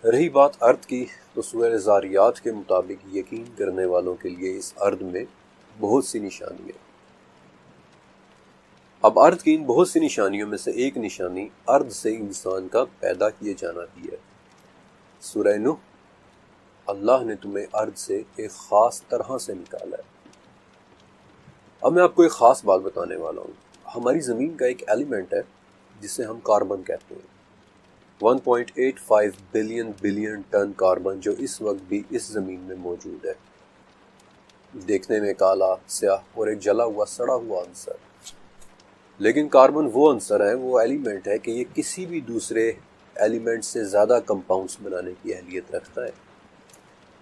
رہی بات ارد کی تو سورہ زاریات کے مطابق یقین کرنے والوں کے لیے اس ارد میں بہت سی نشانیاں۔ اب ارد کی ان بہت سی نشانیوں میں سے ایک نشانی ارد سے انسان کا پیدا کیے جانا بھی ہے۔ سورہ نوح، اللہ نے تمہیں ارد سے ایک خاص طرح سے نکالا ہے۔ اب میں آپ کو ایک خاص بات بتانے والا ہوں۔ ہماری زمین کا ایک ایلیمنٹ ہے جسے ہم کاربن کہتے ہیں۔ 1.85 بلین ٹن کاربن جو اس وقت بھی اس زمین میں موجود ہے، دیکھنے میں کالا سیاہ اور ایک جلا ہوا سڑا ہوا عنصر۔ لیکن کاربن وہ عنصر ہے، وہ ایلیمنٹ ہے کہ یہ کسی بھی دوسرے ایلیمنٹ سے زیادہ کمپاؤنڈز بنانے کی اہلیت رکھتا ہے۔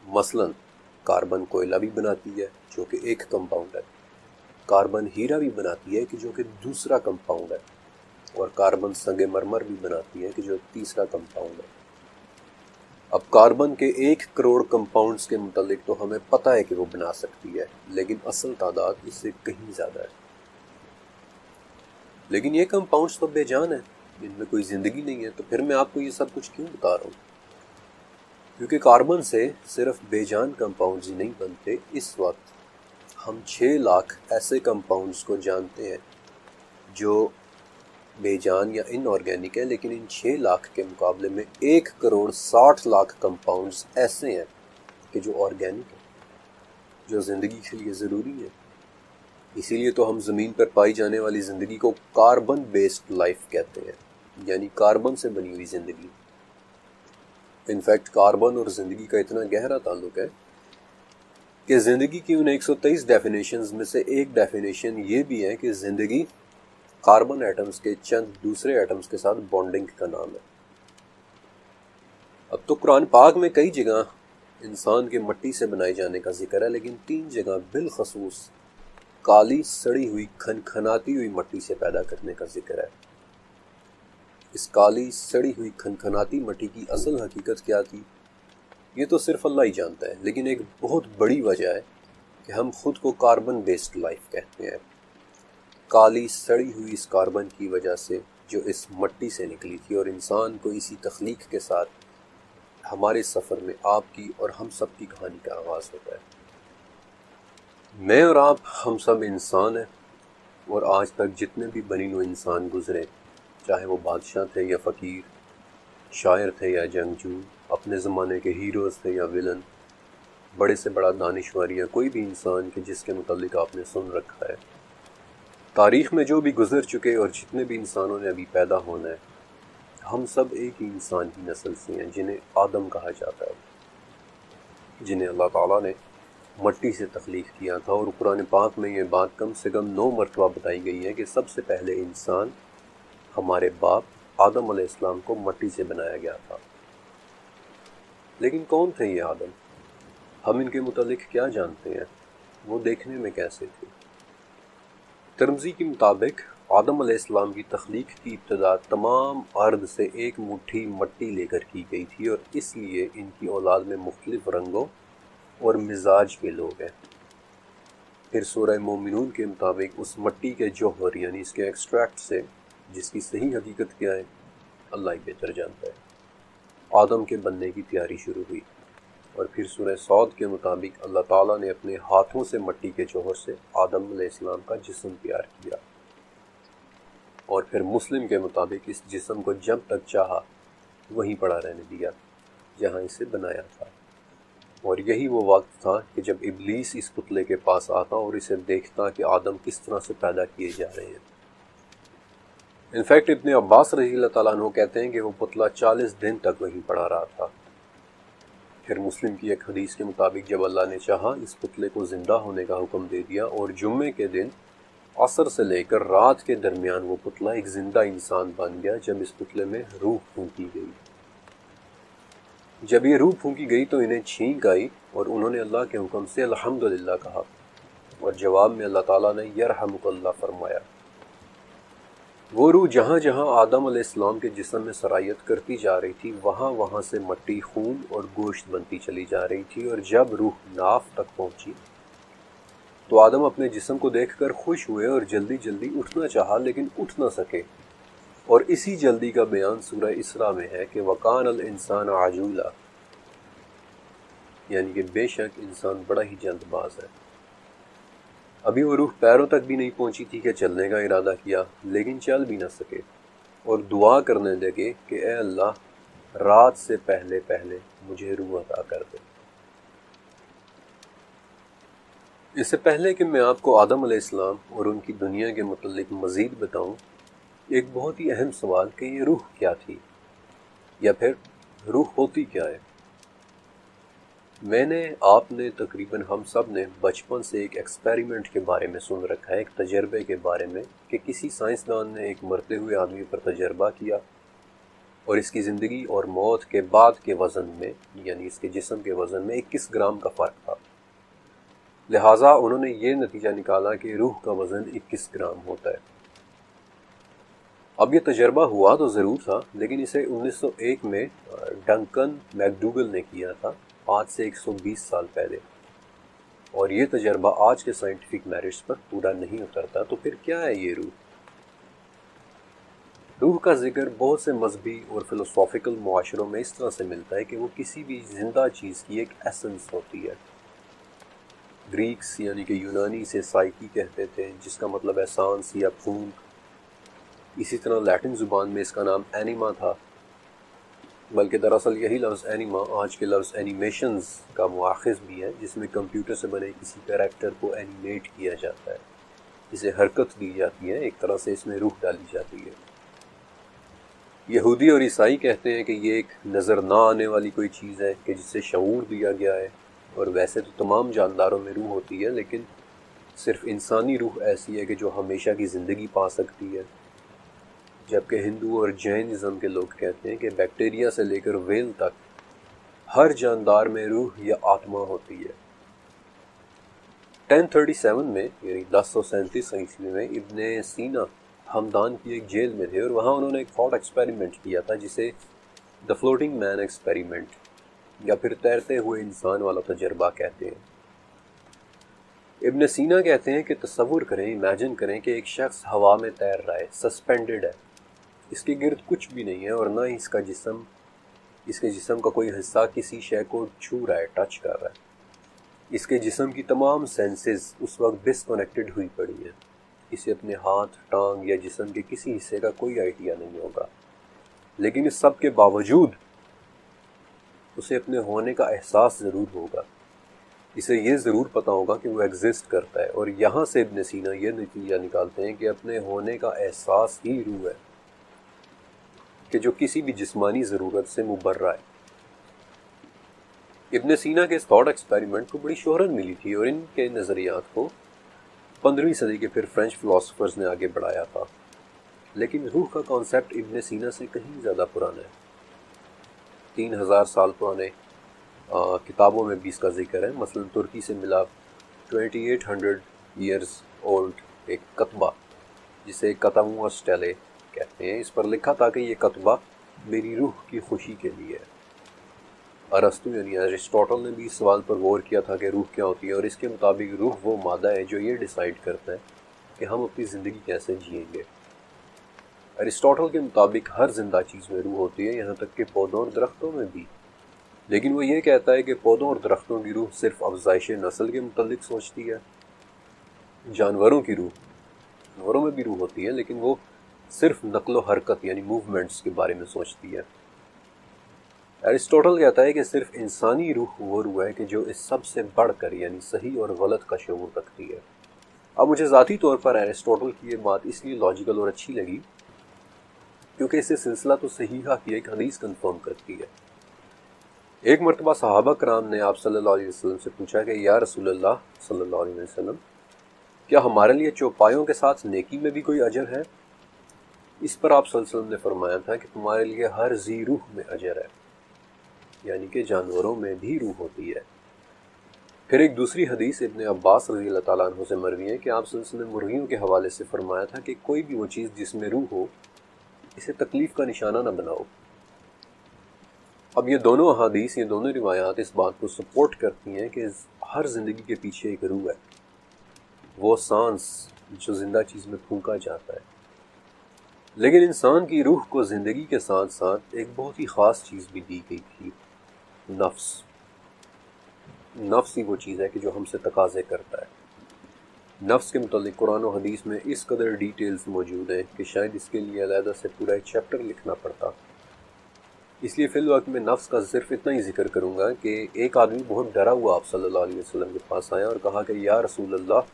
مثلا کاربن کوئلہ بھی بناتی ہے جو کہ ایک کمپاؤنڈ ہے، کاربن ہیرا بھی بناتی ہے کہ جو کہ دوسرا کمپاؤنڈ ہے، اور کاربن سنگ مرمر بھی بناتی ہے کہ جو تیسرا کمپاؤنڈ ہے۔ اب کاربن کے 1 کروڑ کمپاؤنڈز کے متعلق تو ہمیں پتہ ہے کہ وہ بنا سکتی ہے، لیکن اصل تعداد اس سے کہیں زیادہ ہے۔ لیکن یہ کمپاؤنڈز تو بے جان ہیں، ان میں کوئی زندگی نہیں ہے، تو پھر میں آپ کو یہ سب کچھ کیوں بتا رہا ہوں؟ کیونکہ کاربن سے صرف بے جان کمپاؤنڈز ہی نہیں بنتے۔ اس وقت ہم 6 لاکھ ایسے کمپاؤنڈز کو جانتے ہیں جو بے جان یا ان آرگینک ہے، لیکن ان 6 لاکھ کے مقابلے میں 1 کروڑ 60 لاکھ کمپاؤنڈز ایسے ہیں کہ جو آرگینک ہیں، جو زندگی کے لیے ضروری ہیں۔ اسی لیے تو ہم زمین پر پائی جانے والی زندگی کو کاربن بیسڈ لائف کہتے ہیں، یعنی کاربن سے بنی ہوئی زندگی۔ انفیکٹ کاربن اور زندگی کا اتنا گہرا تعلق ہے کہ زندگی کی ان 123 ڈیفینیشنز میں سے ایک ڈیفینیشن یہ بھی ہے کہ زندگی کاربن ایٹمز کے چند دوسرے ایٹمز کے ساتھ بانڈنگ کا نام ہے۔ اب تو قرآن پاک میں کئی جگہ انسان کے مٹی سے بنائے جانے کا ذکر ہے، لیکن 3 جگہ بالخصوص کالی سڑی ہوئی کھنکھناتی ہوئی مٹی سے پیدا کرنے کا ذکر ہے۔ اس کالی سڑی ہوئی کھنکھناتی مٹی کی اصل حقیقت کیا تھی یہ تو صرف اللہ ہی جانتا ہے، لیکن ایک بہت بڑی وجہ ہے کہ ہم خود کو کاربن بیسڈ لائف کہتے ہیں، کالی سڑی ہوئی اس کاربن کی وجہ سے جو اس مٹی سے نکلی تھی۔ اور انسان کو اسی تخلیق کے ساتھ ہمارے سفر میں آپ کی اور ہم سب کی کہانی کا آغاز ہوتا ہے۔ میں اور آپ ہم سب انسان ہیں، اور آج تک جتنے بھی بنی نوع انسان گزرے، چاہے وہ بادشاہ تھے یا فقیر، شاعر تھے یا جنگجو، اپنے زمانے کے ہیروز تھے یا ویلن، بڑے سے بڑا دانشور یا کوئی بھی انسان کہ جس کے متعلق آپ نے سن رکھا ہے، تاریخ میں جو بھی گزر چکے اور جتنے بھی انسانوں نے ابھی پیدا ہونا ہے، ہم سب ایک ہی انسان کی نسل سے ہیں جنہیں آدم کہا جاتا ہے، جنہیں اللہ تعالیٰ نے مٹی سے تخلیق کیا تھا۔ اور قرآن پاک میں یہ بات کم سے کم 9 مرتبہ بتائی گئی ہے کہ سب سے پہلے انسان ہمارے باپ آدم علیہ السلام کو مٹی سے بنایا گیا تھا۔ لیکن کون تھے یہ آدم؟ ہم ان کے متعلق کیا جانتے ہیں؟ وہ دیکھنے میں کیسے تھے؟ ترمذی کے مطابق آدم علیہ السلام کی تخلیق کی ابتدا تمام ارض سے ایک مٹھی مٹی لے کر کی گئی تھی، اور اس لیے ان کی اولاد میں مختلف رنگوں اور مزاج کے لوگ ہیں۔ پھر سورہ مومنون کے مطابق اس مٹی کے جوہر یعنی اس کے ایکسٹریکٹ سے، جس کی صحیح حقیقت کیا ہے اللہ ہی بہتر جانتا ہے، آدم کے بننے کی تیاری شروع ہوئی۔ اور پھر سورہ صاد کے مطابق اللہ تعالیٰ نے اپنے ہاتھوں سے مٹی کے جوہر سے آدم علیہ السلام کا جسم تیار کیا، اور پھر مسلم کے مطابق اس جسم کو جب تک چاہا وہیں پڑا رہنے دیا جہاں اسے بنایا تھا۔ اور یہی وہ وقت تھا کہ جب ابلیس اس پتلے کے پاس آتا اور اسے دیکھتا کہ آدم کس طرح سے پیدا کیے جا رہے ہیں۔ انفیکٹ ابن عباس رضی اللہ تعالیٰ عنہ کہتے ہیں کہ وہ پتلا 40 دن تک وہیں پڑا رہا تھا۔ پھر مسلم کی ایک حدیث کے مطابق جب اللہ نے چاہا اس پتلے کو زندہ ہونے کا حکم دے دیا، اور جمعے کے دن عصر سے لے کر رات کے درمیان وہ پتلا ایک زندہ انسان بن گیا۔ جب اس پتلے میں روح پھونکی گئی، جب یہ روح پھونکی گئی تو انہیں چھینک آئی، اور انہوں نے اللہ کے حکم سے الحمدللہ کہا، اور جواب میں اللہ تعالیٰ نے یرحمک اللہ فرمایا۔ وہ روح جہاں جہاں آدم علیہ السلام کے جسم میں سرایت کرتی جا رہی تھی، وہاں وہاں سے مٹی، خون اور گوشت بنتی چلی جا رہی تھی۔ اور جب روح ناف تک پہنچی تو آدم اپنے جسم کو دیکھ کر خوش ہوئے اور جلدی جلدی اٹھنا چاہا، لیکن اٹھ نہ سکے، اور اسی جلدی کا بیان سورہ اسراء میں ہے کہ وَقَانَ الْإِنسَانُ عَجُولًا، یعنی کہ بے شک انسان بڑا ہی جلد باز ہے۔ ابھی وہ روح پیروں تک بھی نہیں پہنچی تھی کہ چلنے کا ارادہ کیا، لیکن چل بھی نہ سکے، اور دعا کرنے لگے کہ اے اللہ رات سے پہلے پہلے مجھے روح عطا کر دے۔ اس سے پہلے کہ میں آپ کو آدم علیہ السلام اور ان کی دنیا کے متعلق مزید بتاؤں، ایک بہت ہی اہم سوال کہ یہ روح کیا تھی، یا پھر روح ہوتی کیا ہے۔ میں نے، آپ نے، تقریباً ہم سب نے بچپن سے ایک ایکسپیریمنٹ کے بارے میں سن رکھا ہے، ایک تجربے کے بارے میں، کہ کسی سائنسدان نے ایک مرتے ہوئے آدمی پر تجربہ کیا اور اس کی زندگی اور موت کے بعد کے وزن میں، یعنی اس کے جسم کے وزن میں 21 گرام کا فرق تھا۔ لہٰذا انہوں نے یہ نتیجہ نکالا کہ روح کا وزن 21 گرام ہوتا ہے۔ اب یہ تجربہ ہوا تو ضرور تھا، لیکن اسے 1901 میں ڈنکن میکڈوگل نے کیا تھا، آج سے 120 سال پہلے، اور یہ تجربہ آج کے سائنٹیفک میرٹس پر پورا نہیں اترتا۔ تو پھر کیا ہے یہ روح؟ روح کا ذکر بہت سے مذہبی اور فلسافیکل معاشروں میں اس طرح سے ملتا ہے کہ وہ کسی بھی زندہ چیز کی ایک ایسنس ہوتی ہے۔ گریکس یعنی کہ یونانی اسے سائیکی کہتے تھے، جس کا مطلب ہے سانس یا پھونک۔ اسی طرح لیٹن زبان میں اس کا نام اینیما تھا، بلکہ دراصل یہی لفظ اینیما آج کے لفظ اینیمیشنز کا مؤخذ بھی ہے، جس میں کمپیوٹر سے بنے کسی کریکٹر کو اینیمیٹ کیا جاتا ہے، اسے حرکت دی جاتی ہے، ایک طرح سے اس میں روح ڈالی جاتی ہے۔ یہودی اور عیسائی کہتے ہیں کہ یہ ایک نظر نہ آنے والی کوئی چیز ہے کہ جسے شعور دیا گیا ہے، اور ویسے تو تمام جانداروں میں روح ہوتی ہے، لیکن صرف انسانی روح ایسی ہے کہ جو ہمیشہ کی زندگی پا سکتی ہے، جبکہ ہندو اور جینزم کے لوگ کہتے ہیں کہ بیکٹیریا سے لے کر ویل تک ہر جاندار میں روح یا آتما ہوتی ہے۔ 1037 میں یعنی 1037 عیسوی میں ابن سینا ہمدان کی ایک جیل میں تھے، اور وہاں انہوں نے ایک تھاٹ ایکسپیریمنٹ کیا تھا جسے دا فلوٹنگ مین ایکسپیریمنٹ یا پھر تیرتے ہوئے انسان والا تجربہ کہتے ہیں۔ ابن سینا کہتے ہیں کہ تصور کریں، امیجن کریں کہ ایک شخص ہوا میں تیر رہا ہے، سسپینڈڈ ہے، اس کے گرد کچھ بھی نہیں ہے، اور نہ ہی اس کے جسم کا کوئی حصہ کسی شے کو چھو رہا ہے، ٹچ کر رہا ہے۔ اس کے جسم کی تمام سینسز اس وقت ڈسکنیکٹڈ ہوئی پڑی ہیں، اسے اپنے ہاتھ، ٹانگ یا جسم کے کسی حصے کا کوئی آئیڈیا نہیں ہوگا، لیکن اس سب کے باوجود اسے اپنے ہونے کا احساس ضرور ہوگا، اسے یہ ضرور پتا ہوگا کہ وہ ایگزسٹ کرتا ہے، اور یہاں سے ابن سینا یہ نتیجہ نکالتے ہیں کہ اپنے ہونے کا احساس ہی روح ہے، کہ جو کسی بھی جسمانی ضرورت سے مبرہ ہے۔ ابن سینا کے اس تھاٹ ایکسپیریمنٹ کو بڑی شہرت ملی تھی، اور ان کے نظریات کو 15ویں صدی کے پھر فرینچ فلاسفرز نے آگے بڑھایا تھا۔ لیکن روح کا کانسیپٹ ابن سینا سے کہیں زیادہ پرانا ہے، 3000 سال پرانے کتابوں میں بھی اس کا ذکر ہے۔ مثلا ترکی سے ملا 2800 ایئرز اولڈ ایک کتبہ جسے کتموا سٹیلے کہتے ہیں، اس پر لکھا تھا کہ یہ کتبہ میری روح کی خوشی کے لیے ہے۔ ارسطو یعنی ارسطوٹل نے بھی اس سوال پر غور کیا تھا کہ روح کیا ہوتی ہے، اور اس کے مطابق روح وہ مادہ ہے جو یہ ڈیسائیڈ کرتا ہے کہ ہم اپنی زندگی کیسے جئیں گے۔ ارسطوٹل کے مطابق ہر زندہ چیز میں روح ہوتی ہے، یہاں تک کہ پودوں اور درختوں میں بھی، لیکن وہ یہ کہتا ہے کہ پودوں اور درختوں کی روح صرف افزائش نسل کے متعلق سوچتی ہے۔ جانوروں کی روح، جانوروں میں بھی روح ہوتی ہے، لیکن وہ صرف نقل و حرکت یعنی موومنٹس کے بارے میں سوچتی ہے۔ ارسطوٹل کہتا ہے کہ صرف انسانی روح وہ روح ہے کہ جو اس سب سے بڑھ کر یعنی صحیح اور غلط کا شعور رکھتی ہے۔ اب مجھے ذاتی طور پر ارسطوٹل کی یہ بات اس لیے لاجیکل اور اچھی لگی کیونکہ اسے سلسلہ تو صحیحہ کی ایک حدیث کنفرم کرتی ہے۔ ایک مرتبہ صحابہ کرام نے آپ صلی اللہ علیہ وسلم سے پوچھا کہ یا رسول اللہ صلی اللہ علیہ وسلم، کیا ہمارے لیے چوپایوں کے ساتھ نیکی میں بھی کوئی اجر ہے؟ اس پر آپ صلی اللہ علیہ وسلم نے فرمایا تھا کہ تمہارے لیے ہر ذی روح میں اجر ہے، یعنی کہ جانوروں میں بھی روح ہوتی ہے۔ پھر ایک دوسری حدیث ابن عباس رضی اللہ تعالیٰ عنہ سے مروی ہے کہ آپ صلی اللہ علیہ وسلم نے مرغیوں کے حوالے سے فرمایا تھا کہ کوئی بھی وہ چیز جس میں روح ہو اسے تکلیف کا نشانہ نہ بناؤ۔ اب یہ دونوں احادیث، یہ دونوں روایات اس بات کو سپورٹ کرتی ہیں کہ ہر زندگی کے پیچھے ایک روح ہے، وہ سانس جو زندہ چیز میں پھونکا جاتا ہے۔ لیکن انسان کی روح کو زندگی کے ساتھ ساتھ ایک بہت ہی خاص چیز بھی دی گئی تھی، نفس۔ نفس ہی وہ چیز ہے کہ جو ہم سے تقاضے کرتا ہے۔ نفس کے متعلق قرآن و حدیث میں اس قدر ڈیٹیلز موجود ہیں کہ شاید اس کے لیے علیحدہ سے پورا ایک چیپٹر لکھنا پڑتا۔ اس لیے فی الوقت میں نفس کا صرف اتنا ہی ذکر کروں گا کہ ایک آدمی بہت ڈرا ہوا آپ صلی اللہ علیہ وسلم کے پاس آیا اور کہا کہ یا رسول اللہ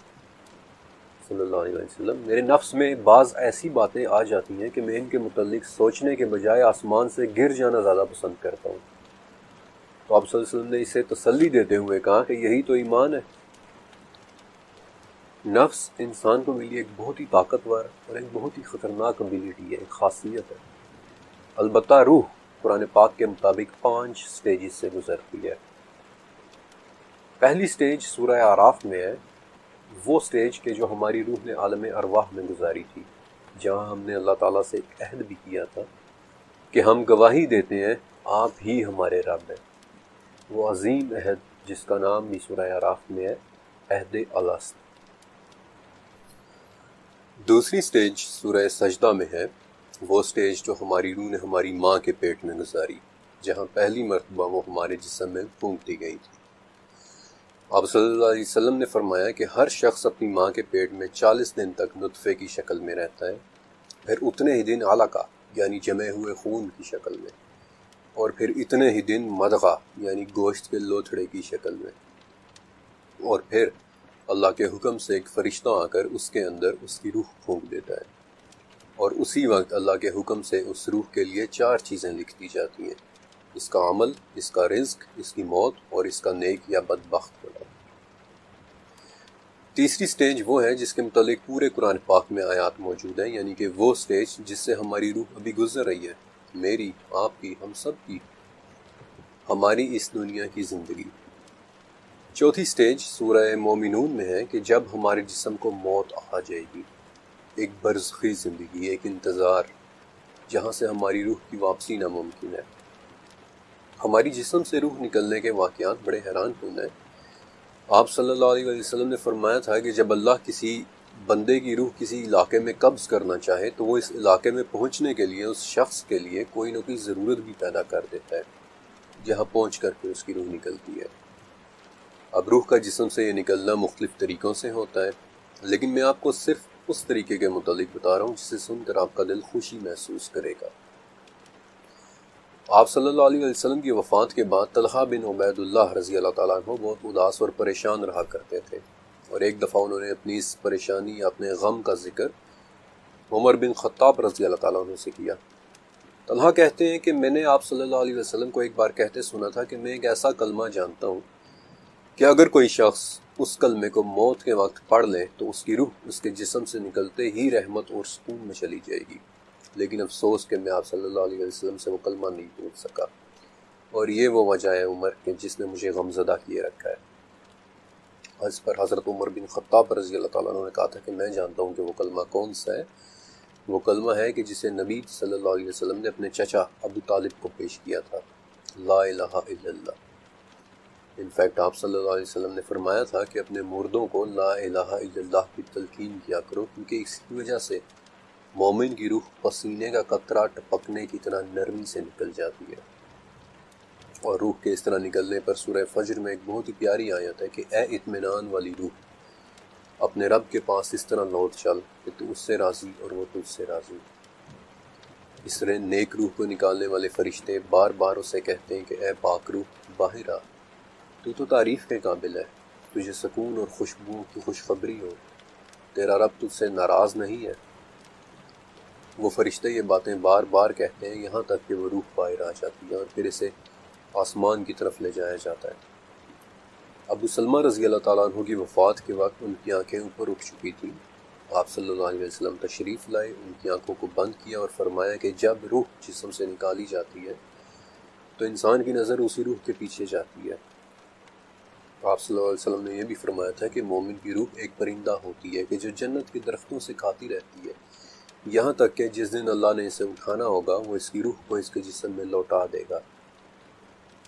صلی اللہ علیہ وسلم، میرے نفس میں بعض ایسی باتیں آ جاتی ہیں کہ میں ان کے متعلق سوچنے کے بجائے آسمان سے گر جانا زیادہ پسند کرتا ہوں۔ تو آپ صلی اللہ علیہ وسلم نے اسے تسلی دیتے ہوئے کہا کہ یہی تو ایمان ہے۔ نفس انسان کو ملی ایک بہت ہی طاقتور اور ایک بہت ہی خطرناک ابیلٹی ہے، ایک خاصیت ہے۔ البتہ روح قرآن پاک کے مطابق 5 سٹیجز سے گزرتی ہے۔ پہلی سٹیج سورہ اعراف میں ہے، وہ سٹیج کہ جو ہماری روح نے عالم ارواح میں گزاری تھی، جہاں ہم نے اللہ تعالیٰ سے ایک عہد بھی کیا تھا کہ ہم گواہی دیتے ہیں آپ ہی ہمارے رب ہیں۔ وہ عظیم عہد جس کا نام بھی سورہ اعراف میں ہے، عہد الست۔ دوسری سٹیج سورہ سجدہ میں ہے، وہ سٹیج جو ہماری روح نے ہماری ماں کے پیٹ میں گزاری، جہاں پہلی مرتبہ وہ ہمارے جسم میں پھونک دی گئی تھی۔ آپ صلی اللہ علیہ وسلم نے فرمایا کہ ہر شخص اپنی ماں کے پیٹ میں 40 دن تک نطفے کی شکل میں رہتا ہے، پھر اتنے ہی دن علقہ یعنی جمے ہوئے خون کی شکل میں، اور پھر اتنے ہی دن مضغہ یعنی گوشت کے لوتھڑے کی شکل میں، اور پھر اللہ کے حکم سے ایک فرشتہ آ کر اس کے اندر اس کی روح پھونک دیتا ہے، اور اسی وقت اللہ کے حکم سے اس روح کے لیے 4 چیزیں لکھ دی جاتی ہیں: اس کا عمل، اس کا رزق، اس کی موت اور اس کا نیک یا بدبخت ہونا۔ تیسری سٹیج وہ ہے جس کے متعلق پورے قرآن پاک میں آیات موجود ہیں، یعنی کہ وہ سٹیج جس سے ہماری روح ابھی گزر رہی ہے، میری، آپ کی، ہم سب کی، ہماری اس دنیا کی زندگی۔ چوتھی سٹیج سورہ مومنون میں ہے کہ جب ہمارے جسم کو موت آ جائے گی، ایک برزخی زندگی، ایک انتظار، جہاں سے ہماری روح کی واپسی ناممکن ہے۔ ہماری جسم سے روح نکلنے کے واقعات بڑے حیران کن ہیں۔ آپ صلی اللہ علیہ وسلم نے فرمایا تھا کہ جب اللہ کسی بندے کی روح کسی علاقے میں قبض کرنا چاہے تو وہ اس علاقے میں پہنچنے کے لیے اس شخص کے لیے کوئی نہ کوئی ضرورت بھی پیدا کر دیتا ہے، جہاں پہنچ کر کے اس کی روح نکلتی ہے۔ اب روح کا جسم سے یہ نکلنا مختلف طریقوں سے ہوتا ہے، لیکن میں آپ کو صرف اس طریقے کے متعلق بتا رہا ہوں جسے سن کر آپ کا دل خوشی محسوس کرے گا۔ آپ صلی اللہ علیہ وسلم کی وفات کے بعد طلحہ بن عبید اللہ رضی اللہ تعالیٰ عنہ بہت اداس اور پریشان رہا کرتے تھے، اور ایک دفعہ انہوں نے اپنی اس پریشانی یا اپنے غم کا ذکر عمر بن خطاب رضی اللہ تعالیٰ عنہ سے کیا۔ طلحہ کہتے ہیں کہ میں نے آپ صلی اللہ علیہ وسلم کو ایک بار کہتے سنا تھا کہ میں ایک ایسا کلمہ جانتا ہوں کہ اگر کوئی شخص اس کلمے کو موت کے وقت پڑھ لے تو اس کی روح اس کے جسم سے نکلتے ہی رحمت اور سکون میں چلی جائے گی، لیکن افسوس کہ میں آپ صلی اللہ علیہ وسلم سے وہ کلمہ نہیں پوچھ سکا، اور یہ وہ وجہ ہے عمر کہ جس نے مجھے غمزدہ کیے رکھا ہے۔ اس پر حضرت عمر بن خطاب رضی اللہ تعالیٰ عنہ نے کہا تھا کہ میں جانتا ہوں کہ وہ کلمہ کون سا ہے۔ وہ کلمہ ہے کہ جسے نبی صلی اللہ علیہ وسلم نے اپنے چچا ابو طالب کو پیش کیا تھا، لا الہ الا اللہ۔ انفیکٹ آپ صلی اللہ علیہ وسلم نے فرمایا تھا کہ اپنے مردوں کو لا الہ الا اللہ کی تلقین کیا کرو، کیونکہ اس کی وجہ سے مومن کی روح پسینے کا قطرہ ٹپکنے کی طرح نرمی سے نکل جاتی ہے۔ اور روح کے اس طرح نکلنے پر سورہ فجر میں ایک بہت ہی پیاری آیت ہے کہ اے اطمینان والی روح، اپنے رب کے پاس اس طرح لوٹ چل کہ تو اس سے راضی اور وہ تجھ سے راضی۔ اس طرح نیک روح کو نکالنے والے فرشتے بار بار اسے کہتے ہیں کہ اے پاک روح باہر آ، تو تعریف کے قابل ہے، تجھے سکون اور خوشبو کی خوشخبری ہو، تیرا رب تجھ سے ناراض نہیں ہے۔ وہ فرشتے یہ باتیں بار بار کہتے ہیں یہاں تک کہ وہ روح باہر آ جاتی ہے اور پھر اسے آسمان کی طرف لے جایا جاتا ہے۔ ابو سلمہ رضی اللہ تعالیٰ عنہ کی وفات کے وقت ان کی آنکھیں اوپر اٹھ چکی تھیں۔ آپ صلی اللہ علیہ وسلم تشریف لائے، ان کی آنکھوں کو بند کیا اور فرمایا کہ جب روح جسم سے نکالی جاتی ہے تو انسان کی نظر اسی روح کے پیچھے جاتی ہے۔ آپ صلی اللہ علیہ وسلم نے یہ بھی فرمایا تھا کہ مومن کی روح ایک پرندہ ہوتی ہے کہ جو جنت کے درختوں سے کھاتی رہتی ہے، یہاں تک کہ جس دن اللہ نے اسے اٹھانا ہوگا وہ اس کی روح کو اس کے جسم میں لوٹا دے گا۔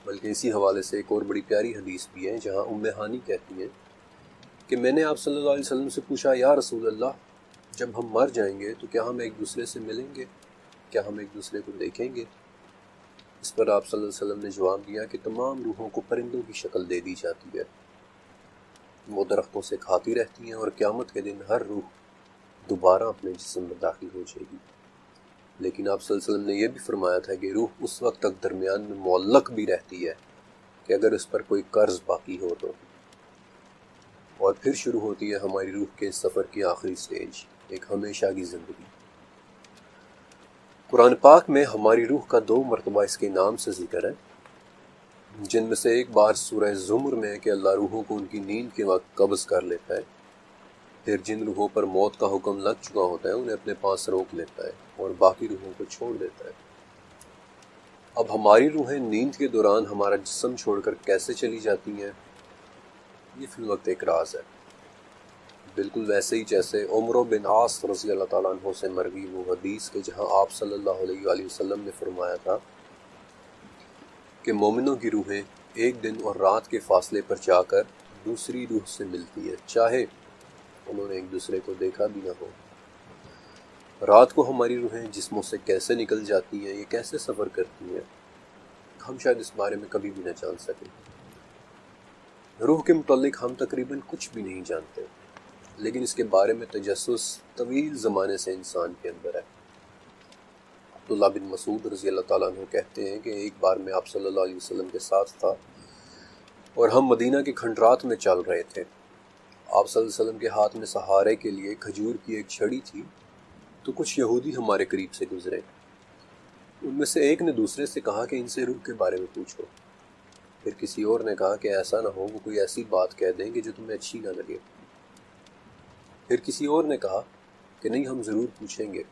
بلکہ اسی حوالے سے ایک اور بڑی پیاری حدیث بھی ہے جہاں ام ہانی کہتی ہیں کہ میں نے آپ صلی اللہ علیہ وسلم سے پوچھا یا رسول اللہ، جب ہم مر جائیں گے تو کیا ہم ایک دوسرے سے ملیں گے؟ کیا ہم ایک دوسرے کو دیکھیں گے؟ اس پر آپ صلی اللہ علیہ وسلم نے جواب دیا کہ تمام روحوں کو پرندوں کی شکل دے دی جاتی ہے، وہ درختوں سے کھاتی رہتی ہیں اور قیامت کے دن ہر روح دوبارہ اپنے جسم میں داخل ہو جائے گی۔ لیکن آپ صلی اللہ علیہ وسلم نے یہ بھی فرمایا تھا کہ روح اس وقت تک درمیان میں معلق بھی رہتی ہے کہ اگر اس پر کوئی قرض باقی ہو تو، اور پھر شروع ہوتی ہے ہماری روح کے سفر کی آخری سٹیج، ایک ہمیشہ کی زندگی۔ قرآن پاک میں ہماری روح کا 2 مرتبہ اس کے نام سے ذکر ہے، جن میں سے ایک بار سورہ زمر میں کہ اللہ روحوں کو ان کی نیند کے وقت قبض کر لیتا ہے، پھر جن روحوں پر موت کا حکم لگ چکا ہوتا ہے انہیں اپنے پاس روک لیتا ہے اور باقی روحوں کو چھوڑ دیتا ہے۔ اب ہماری روحیں نیند کے دوران ہمارا جسم چھوڑ کر کیسے چلی جاتی ہیں، یہ فی الوقت ایک راز ہے، بالکل ویسے ہی جیسے عمرو بن عاص رضی اللہ تعالیٰ عنہ سے مروی وہ حدیث کہ جہاں آپ صلی اللہ علیہ وآلہ وسلم نے فرمایا تھا کہ مومنوں کی روحیں ایک دن اور رات کے فاصلے پر جا کر دوسری روح سے ملتی ہے، چاہے انہوں نے ایک دوسرے کو دیکھا بھی نہ ہو۔ رات کو ہماری روحیں جسموں سے کیسے نکل جاتی ہیں، یہ کیسے سفر کرتی ہیں، ہم شاید اس بارے میں کبھی بھی نہ جان سکیں۔ روح کے متعلق ہم تقریباً کچھ بھی نہیں جانتے، لیکن اس کے بارے میں تجسس طویل زمانے سے انسان کے اندر ہے۔ عبداللہ بن مسعود رضی اللہ تعالیٰ عنہ کہتے ہیں کہ ایک بار میں آپ صلی اللہ علیہ وسلم کے ساتھ تھا اور ہم مدینہ کے کھنڈرات میں چل رہے تھے۔ آپ صلی اللہ علیہ وسلم کے ہاتھ میں سہارے کے لیے کھجور کی ایک چھڑی تھی، تو کچھ یہودی ہمارے قریب سے گزرے۔ ان میں سے ایک نے دوسرے سے کہا کہ ان سے روح کے بارے میں پوچھو۔ پھر کسی اور نے کہا کہ ایسا نہ ہو وہ کوئی ایسی بات کہہ دیں کہ جو تمہیں اچھی نہ لگے۔ پھر کسی اور نے کہا کہ نہیں، ہم ضرور پوچھیں گے۔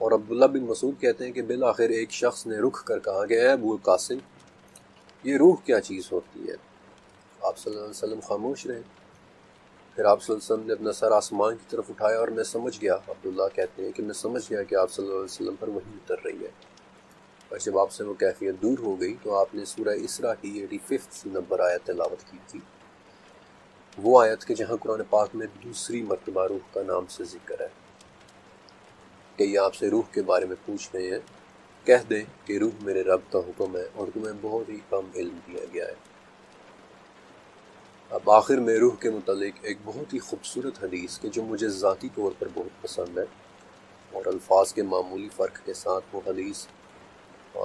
اور عبداللہ بن مسعود کہتے ہیں کہ بالآخر ایک شخص نے رک کر کہا کہ اے ابو القاسم، یہ روح کیا چیز ہوتی ہے؟ آپ صلی اللہ علیہ وسلم خاموش رہے۔ پھر آپ صلی اللہ علیہ وسلم نے اپنا سر آسمان کی طرف اٹھایا اور میں سمجھ گیا، عبداللہ کہتے ہیں کہ میں سمجھ گیا کہ آپ صلی اللہ علیہ وسلم پر وحی اتر رہی ہے، اور جب آپ سے وہ کیفیت دور ہو گئی تو آپ نے سورہ اسراء کی 85 نمبر آیت تلاوت کی تھی، وہ آیت کہ جہاں قرآن پاک میں دوسری مرتبہ روح کا نام سے ذکر ہے کہ یہ آپ سے روح کے بارے میں پوچھ رہے ہیں، کہہ دیں کہ روح میرے رب کا حکم ہے اور تمہیں بہت ہی کم علم دیا گیا ہے۔ اب آخر میں روح کے متعلق ایک بہت ہی خوبصورت حدیث کہ جو مجھے ذاتی طور پر بہت پسند ہے، اور الفاظ کے معمولی فرق کے ساتھ وہ حدیث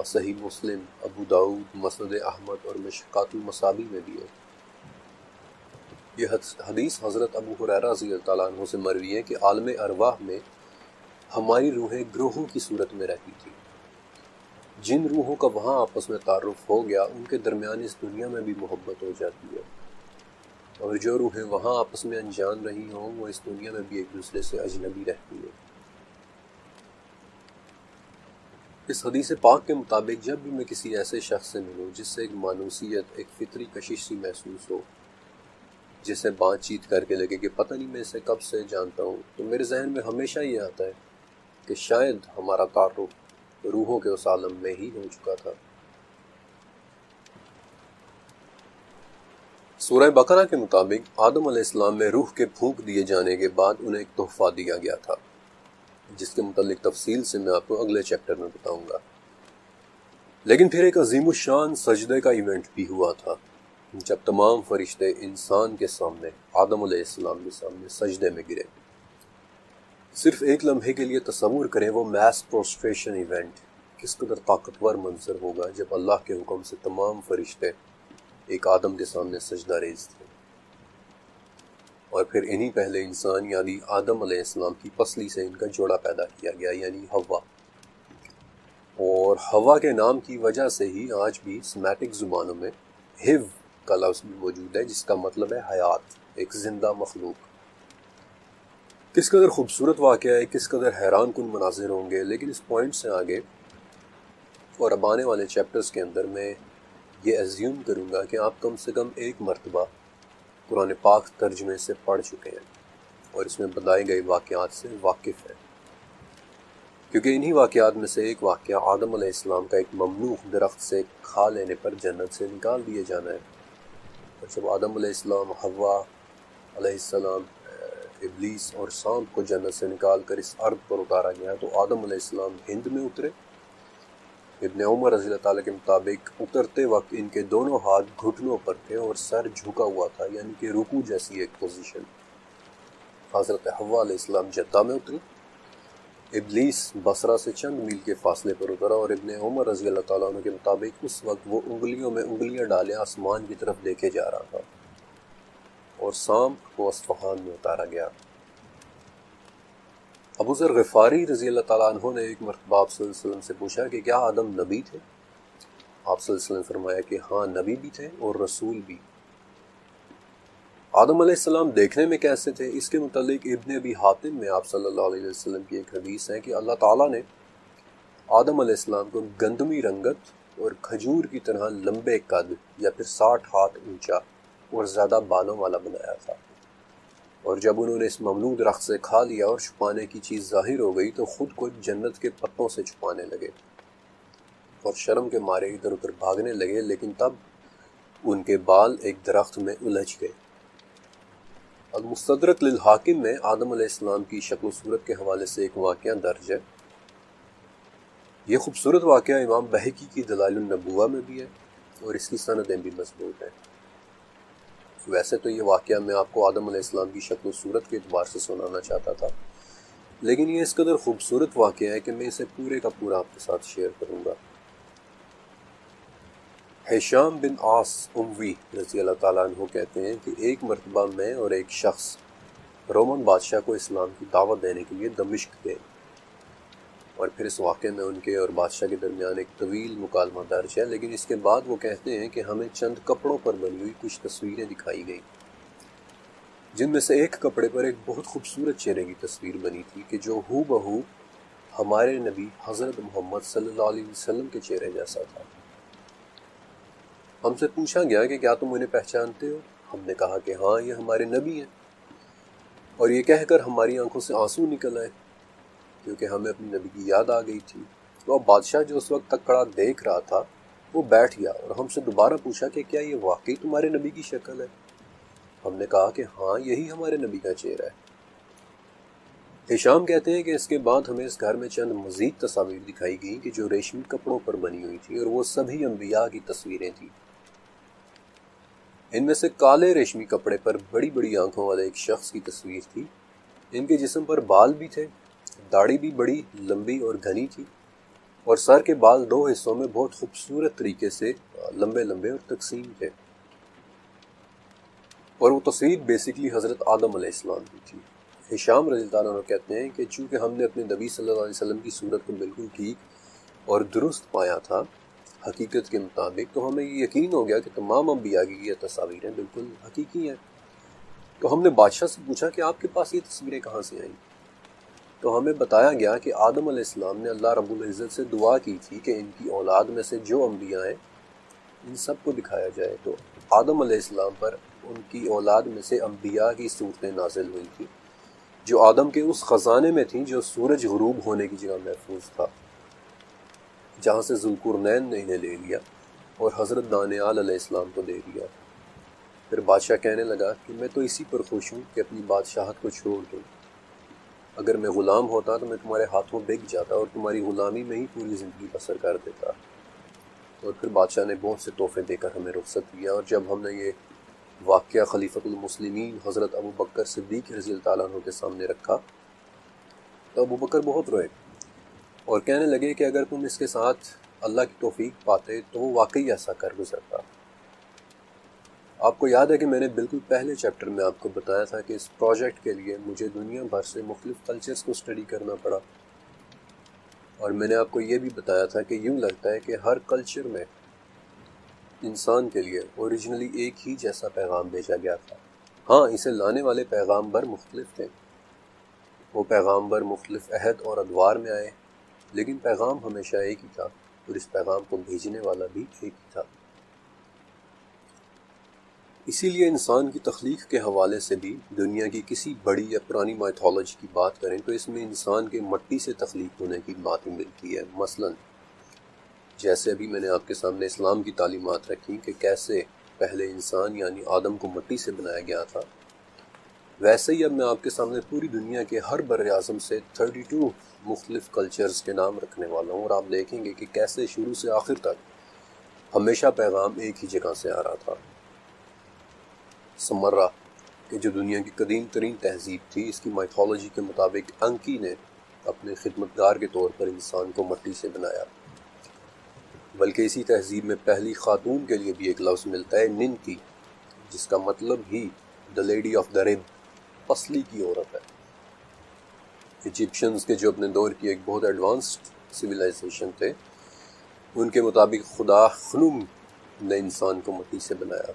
صحیح مسلم، ابو داؤد، مسند احمد اور مشکات المصابیح میں بھی ہے۔ یہ حدیث حضرت ابو ہریرہ رضی اللہ تعالیٰ عنہ سے مروی ہے کہ عالم ارواح میں ہماری روحیں گروہوں کی صورت میں رہتی تھی۔ جن روحوں کا وہاں آپس میں تعارف ہو گیا ان کے درمیان اس دنیا میں بھی محبت ہو جاتی ہے، اور جو روحیں وہاں آپس میں انجان رہی ہوں وہ اس دنیا میں بھی ایک دوسرے سے اجنبی رہتی ہیں۔ اس حدیث پاک کے مطابق جب بھی میں کسی ایسے شخص سے ملوں جس سے ایک مانوسیت، ایک فطری کشش سی محسوس ہو، جسے بات چیت کر کے لگے کہ پتہ نہیں میں اسے کب سے جانتا ہوں، تو میرے ذہن میں ہمیشہ یہ آتا ہے کہ شاید ہمارا تعارف روحوں کے اس عالم میں ہی ہو چکا تھا۔ سورہ بقرہ کے مطابق آدم علیہ السلام میں روح کے پھونک دیے جانے کے بعد انہیں ایک تحفہ دیا گیا تھا، جس کے متعلق تفصیل سے میں آپ کو اگلے چیپٹر میں بتاؤں گا۔ لیکن پھر ایک عظیم الشان سجدے کا ایونٹ بھی ہوا تھا، جب تمام فرشتے انسان کے سامنے، آدم علیہ السلام کے سامنے سجدے میں گرے۔ صرف ایک لمحے کے لیے تصور کریں وہ میس پروسٹریشن ایونٹ کس قدر طاقتور منظر ہوگا جب اللہ کے حکم سے تمام فرشتے ایک آدم کے سامنے سجدہ ریز تھے، اور پھر انہی پہلے انسان یعنی آدم علیہ السلام کی پسلی سے ان کا جوڑا پیدا کیا گیا، یعنی حوا۔ اور حوا کے نام کی وجہ سے ہی آج بھی سمیٹک زبانوں میں ہیو کا لفظ بھی موجود ہے، جس کا مطلب ہے حیات، ایک زندہ مخلوق۔ کس قدر خوبصورت واقعہ ہے، کس قدر حیران کن مناظر ہوں گے، لیکن اس پوائنٹ سے آگے اور اب آنے والے چیپٹرز کے اندر میں یہ ایزیوم کروں گا کہ آپ کم سے کم ایک مرتبہ قرآن پاک ترجمے سے پڑھ چکے ہیں اور اس میں بتائے گئے واقعات سے واقف ہیں، کیونکہ انہی واقعات میں سے ایک واقعہ آدم علیہ السلام کا ایک ممنوع درخت سے کھا لینے پر جنت سے نکال دیے جانا ہے، اور جب آدم علیہ السلام، حوا علیہ السلام ابلیس اور سانپ کو جنت سے نکال کر اس ارض پر اتارا گیا تو آدم علیہ السلام ہند میں اترے۔ ابن عمر رضی اللہ تعالیٰ کے مطابق اترتے وقت ان کے دونوں ہاتھ گھٹنوں پر تھے اور سر جھکا ہوا تھا، یعنی کہ رکوع جیسی ایک پوزیشن۔ حضرت حوا علیہ السلام جدہ میں اتری، ابلیس بصرہ سے چند میل کے فاصلے پر اترا، اور ابن عمر رضی اللہ تعالیٰ عنہ کے مطابق اس وقت وہ انگلیوں میں انگلیاں ڈالے آسمان کی طرف دیکھے جا رہا تھا، اور سانپ کو اصفہان میں اتارا گیا۔ ابو ذر غفاری رضی اللہ تعالیٰ عنہ نے ایک مرتبہ آپ صلی اللہ علیہ وسلم سے پوچھا کہ کیا آدم نبی تھے؟ آپ صلی اللہ علیہ وسلم نے فرمایا کہ ہاں، نبی بھی تھے اور رسول بھی۔ آدم علیہ السلام دیکھنے میں کیسے تھے؟ اس کے متعلق ابن ابی حاتم میں آپ صلی اللہ علیہ وسلم کی ایک حدیث ہے کہ اللہ تعالیٰ نے آدم علیہ السلام کو گندمی رنگت اور کھجور کی طرح لمبے قد یا پھر 60 ہاتھ اونچا اور زیادہ بالوں والا بنایا تھا، اور جب انہوں نے اس ممنوع درخت سے کھا لیا اور چھپانے کی چیز ظاہر ہو گئی تو خود کو جنت کے پتوں سے چھپانے لگے اور شرم کے مارے ادھر ادھر بھاگنے لگے، لیکن تب ان کے بال ایک درخت میں الجھ گئے۔ المستدرک للحاکم میں آدم علیہ السلام کی شکل و صورت کے حوالے سے ایک واقعہ درج ہے۔ یہ خوبصورت واقعہ امام بہقی کی دلائل النبوہ میں بھی ہے اور اس کی سندیں بھی مضبوط ہیں۔ ویسے تو یہ واقعہ میں آپ کو آدم علیہ السلام کی شکل و صورت کے اعتبار سے سنانا چاہتا تھا، لیکن یہ اس قدر خوبصورت واقعہ ہے کہ میں اسے پورے کا پورا آپ کے ساتھ شیئر کروں گا۔ ہشام بن عاص اموی رضی اللہ تعالیٰ عنہ کہتے ہیں کہ ایک مرتبہ میں اور ایک شخص رومن بادشاہ کو اسلام کی دعوت دینے کے لیے دمشق گئے، اور پھر اس واقعے میں ان کے اور بادشاہ کے درمیان ایک طویل مکالمہ درج ہے، لیکن اس کے بعد وہ کہتے ہیں کہ ہمیں چند کپڑوں پر بنی ہوئی کچھ تصویریں دکھائی گئیں، جن میں سے ایک کپڑے پر ایک بہت خوبصورت چہرے کی تصویر بنی تھی کہ جو ہو بہو ہمارے نبی حضرت محمد صلی اللہ علیہ وسلم کے چہرے جیسا تھا۔ ہم سے پوچھا گیا کہ کیا تم انہیں پہچانتے ہو؟ ہم نے کہا کہ ہاں، یہ ہمارے نبی ہیں، اور یہ کہہ کر ہماری آنکھوں سے آنسو نکل آئے کیونکہ ہمیں اپنی نبی کی یاد آ گئی تھی۔ تو اب بادشاہ جو اس وقت تک کھڑا دیکھ رہا تھا وہ بیٹھ گیا اور ہم سے دوبارہ پوچھا کہ کیا یہ واقعی تمہارے نبی کی شکل ہے؟ ہم نے کہا کہ ہاں، یہی ہمارے نبی کا چہرہ ہے۔ ہشام کہتے ہیں کہ اس کے بعد ہمیں اس گھر میں چند مزید تصاویر دکھائی گئیں کہ جو ریشمی کپڑوں پر بنی ہوئی تھی، اور وہ سبھی انبیاء کی تصویریں تھیں۔ ان میں سے کالے ریشمی کپڑے پر بڑی بڑی آنکھوں والے ایک شخص کی تصویر تھی۔ ان کے جسم پر بال بھی تھے، داڑھی بھی بڑی لمبی اور گھنی تھی، اور سر کے بال 2 حصوں میں بہت خوبصورت طریقے سے لمبے لمبے اور تقسیم تھے، اور وہ تصویر بیسیکلی حضرت آدم علیہ السلام کی تھی۔ ہشام رضی اللہ عنہ کہتے ہیں کہ چونکہ ہم نے اپنے نبی صلی اللہ علیہ وسلم کی صورت کو بالکل ٹھیک اور درست پایا تھا حقیقت کے مطابق، تو ہمیں یہ یقین ہو گیا کہ تمام انبیاء کی یہ تصاویریں بالکل حقیقی ہیں۔ تو ہم نے بادشاہ سے پوچھا کہ آپ کے پاس یہ تصویریں کہاں سے آئیں؟ تو ہمیں بتایا گیا کہ آدم علیہ السلام نے اللہ رب العزت سے دعا کی تھی کہ ان کی اولاد میں سے جو انبیاء ہیں ان سب کو دکھایا جائے، تو آدم علیہ السلام پر ان کی اولاد میں سے انبیاء کی صورتیں نازل ہوئی تھیں جو آدم کے اس خزانے میں تھیں جو سورج غروب ہونے کی جگہ محفوظ تھا، جہاں سے ذوالقرنین نے انہیں لے لیا اور حضرت دانیال علیہ السلام کو دے دیا۔ پھر بادشاہ کہنے لگا کہ میں تو اسی پر خوش ہوں کہ اپنی بادشاہت کو چھوڑ دوں، اگر میں غلام ہوتا تو میں تمہارے ہاتھوں بک جاتا اور تمہاری غلامی میں ہی پوری زندگی بسر کر دیتا۔ اور پھر بادشاہ نے بہت سے تحفے دے کر ہمیں رخصت کیا، اور جب ہم نے یہ واقعہ خلیفۃ المسلمین حضرت ابو بکر صدیق رضی اللہ تعالیٰ عنہ کے سامنے رکھا تو ابو بکر بہت روئے اور کہنے لگے کہ اگر تم اس کے ساتھ اللہ کی توفیق پاتے تو وہ واقعی ایسا کر گزرتا۔ آپ کو یاد ہے کہ میں نے بالکل پہلے چیپٹر میں آپ کو بتایا تھا کہ اس پروجیکٹ کے لیے مجھے دنیا بھر سے مختلف کلچرز کو اسٹڈی کرنا پڑا، اور میں نے آپ کو یہ بھی بتایا تھا کہ یوں لگتا ہے کہ ہر کلچر میں انسان کے لیے اوریجنلی ایک ہی جیسا پیغام بھیجا گیا تھا۔ ہاں، اسے لانے والے پیغامبر مختلف تھے، وہ پیغامبر مختلف عہد اور ادوار میں آئے، لیکن پیغام ہمیشہ ایک ہی تھا، اور اس پیغام کو بھیجنے والا بھی ایک ہی تھا۔ اسی لیے انسان کی تخلیق کے حوالے سے بھی دنیا کی کسی بڑی یا پرانی مائتھولوجی کی بات کریں تو اس میں انسان کے مٹی سے تخلیق ہونے کی بات ملتی ہے۔ مثلاً جیسے ابھی میں نے آپ کے سامنے اسلام کی تعلیمات رکھی کہ کیسے پہلے انسان یعنی آدم کو مٹی سے بنایا گیا تھا، ویسے ہی اب میں آپ کے سامنے پوری دنیا کے ہر بر اعظم سے 32 مختلف کلچرز کے نام رکھنے والا ہوں، اور آپ دیکھیں گے کہ کیسے شروع سے آخر تک ہمیشہ پیغام ایک ہی جگہ سے آ رہا تھا۔ سمرا کہ جو دنیا کی قدیم ترین تہذیب تھی، اس کی مائتھولوجی کے مطابق انکی نے اپنے خدمتگار کے طور پر انسان کو مٹی سے بنایا، بلکہ اسی تہذیب میں پہلی خاتون کے لیے بھی ایک لفظ ملتا ہے ننکی، جس کا مطلب ہی دا لیڈی آف دا رب، پسلی کی عورت ہے۔ ایجپشنز کے جو اپنے دور کی ایک بہت ایڈوانسڈ سویلائزیشن تھے، ان کے مطابق خدا خنوم نے انسان کو مٹی سے بنایا۔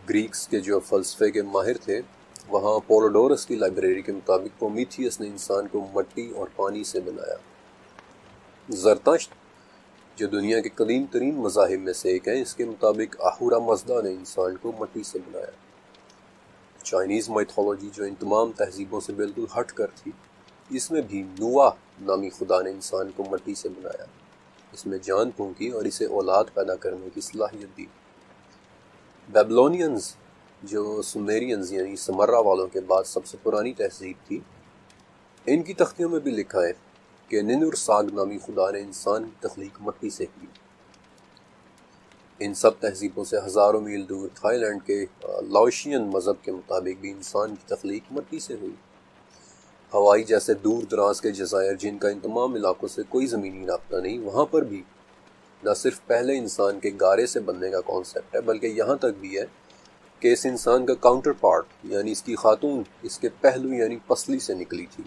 گریکس کے جو فلسفے کے ماہر تھے، وہاں پولوڈورس کی لائبریری کے مطابق پرومیتھیس نے انسان کو مٹی اور پانی سے بنایا۔ زرتشت جو دنیا کے قدیم ترین مذاہب میں سے ایک ہے، اس کے مطابق اہورا مزدا نے انسان کو مٹی سے بنایا۔ چائنیز مائتھولوجی جو ان تمام تہذیبوں سے بالکل ہٹ کر تھی، اس میں بھی نوا نامی خدا نے انسان کو مٹی سے بنایا، اس میں جان پھونکی اور اسے اولاد پیدا کرنے کی صلاحیت دی۔ بیبلونینز جو سومیرینز یعنی سمرا والوں کے بعد سب سے پرانی تہذیب تھی، ان کی تختیوں میں بھی لکھا ہے کہ ننور ساگ نامی خدا نے انسان کی تخلیق مٹی سے کی۔ ان سب تہذیبوں سے ہزاروں میل دور تھائی لینڈ کے لاؤشین مذہب کے مطابق بھی انسان کی تخلیق مٹی سے ہوئی۔ ہوائی جیسے دور دراز کے جزائر جن کا ان تمام علاقوں سے کوئی زمینی رابطہ نہیں، وہاں پر بھی نہ صرف پہلے انسان کے گارے سے بننے کا کانسیپٹ ہے، بلکہ یہاں تک بھی ہے کہ اس انسان کا کاؤنٹر پارٹ یعنی اس کی خاتون اس کے پہلو یعنی پسلی سے نکلی تھی۔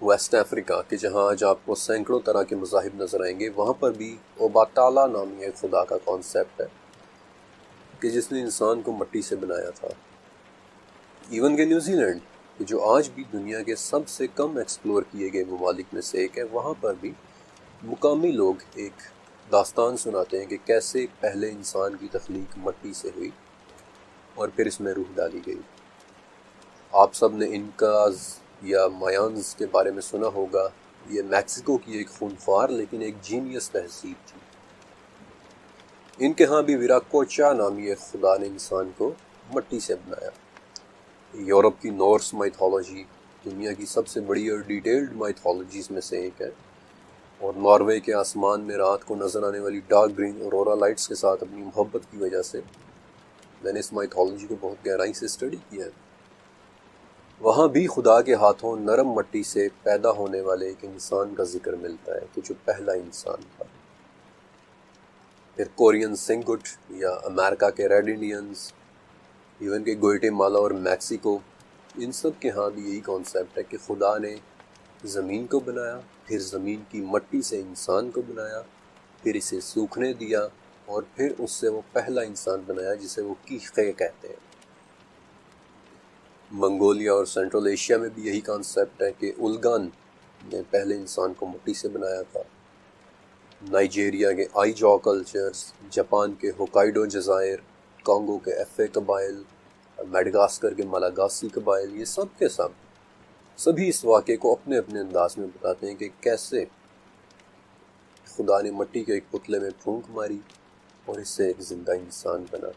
ویسٹ افریقہ کہ جہاں آج آپ کو سینکڑوں طرح کے مذاہب نظر آئیں گے، وہاں پر بھی اوباتالا نامی ایک خدا کا کانسیپٹ ہے کہ جس نے انسان کو مٹی سے بنایا تھا۔ ایون کہ نیوزی لینڈ جو آج بھی دنیا کے سب سے کم ایکسپلور کیے گئے ممالک میں سے ایک ہے، وہاں پر بھی مقامی لوگ ایک داستان سناتے ہیں کہ کیسے پہلے انسان کی تخلیق مٹی سے ہوئی اور پھر اس میں روح ڈالی گئی۔ آپ سب نے انکاز یا مایانز کے بارے میں سنا ہوگا۔ یہ میکسیکو کی ایک خونخوار لیکن ایک جینیس تہذیب تھی۔ ان کے ہاں بھی ویراکوچا نامی ایک خدا نے انسان کو مٹی سے بنایا۔ یورپ کی نورس مائتھولوجی دنیا کی سب سے بڑی اور ڈیٹیلڈ مائتھولوجیز میں سے ایک ہے، اور ناروے کے آسمان میں رات کو نظر آنے والی ڈارک گرین اورورا لائٹس کے ساتھ اپنی محبت کی وجہ سے میں نے اس مائتھولوجی کو بہت گہرائی سے اسٹڈی کیا ہے۔ وہاں بھی خدا کے ہاتھوں نرم مٹی سے پیدا ہونے والے ایک انسان کا ذکر ملتا ہے کہ جو پہلا انسان تھا۔ پھر کورین سنگٹ یا امریکہ کے ریڈ انڈینز، ایون کہ گوئٹے مالا اور میکسیکو، ان سب کے ہاں بھی یہی کانسیپٹ ہے کہ خدا نے زمین کو بنایا، پھر زمین کی مٹی سے انسان کو بنایا، پھر اسے سوکھنے دیا، اور پھر اس سے وہ پہلا انسان بنایا جسے وہ کیخے کہتے ہیں۔ منگولیا اور سینٹرل ایشیا میں بھی یہی کانسیپٹ ہے کہ اولگان نے پہلے انسان کو مٹی سے بنایا تھا۔ نائجیریا کے آئی جو کلچرز، جاپان کے ہوکائیڈو جزائر، کانگو کے ایفے قبائل، میڈغاسکر کے مالاگاسی قبائل، یہ سب کے سبھی اس واقعے کو اپنے اپنے انداز میں بتاتے ہیں کہ کیسے خدا نے مٹی کے ایک پتلے میں پھونک ماری اور اس سے ایک زندہ انسان بنا۔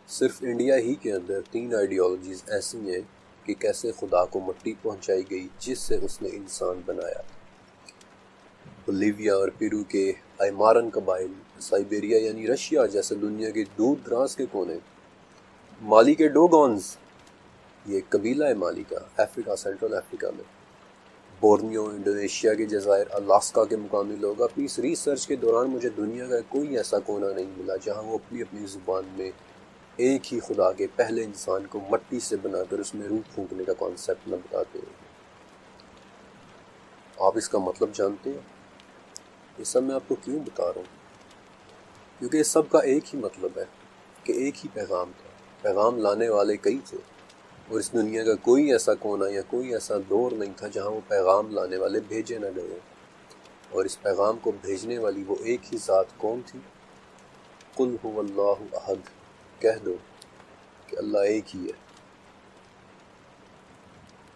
صرف انڈیا ہی کے اندر 3 آئیڈیالوجیز ایسی ہیں کہ کیسے خدا کو مٹی پہنچائی گئی جس سے اس نے انسان بنایا۔ بولیویا اور پیرو کے ایمارن قبائل، سائبیریا یعنی رشیا جیسے دنیا کے دور دراز کے کونے، مالی کے ڈوگونز، یہ ایک قبیلہ ہے مالی کا، افریقہ، سینٹرل افریقہ میں، بورنیو، انڈونیشیا کے جزائر، الاسکا کے مقامی لوگ۔ اپنی اس ریسرچ کے دوران مجھے دنیا کا کوئی ایسا کونا نہیں ملا جہاں وہ اپنی اپنی زبان میں ایک ہی خدا کے پہلے انسان کو مٹی سے بنا کر اس میں روح پھونکنے کا کانسیپٹ نہ بتاتے ہیں۔ آپ اس کا مطلب جانتے ہیں؟ یہ سب میں آپ کو کیوں بتا رہا ہوں؟ کیونکہ اس سب کا ایک ہی مطلب ہے کہ ایک ہی پیغام تھا، پیغام لانے والے کئی تھے، اور اس دنیا کا کوئی ایسا کونا یا کوئی ایسا دور نہیں تھا جہاں وہ پیغام لانے والے بھیجے نہ گئے، اور اس پیغام کو بھیجنے والی وہ ایک ہی ذات کون تھی؟ قل هو اللہ احد، کہہ دو کہ اللہ ایک ہی ہے۔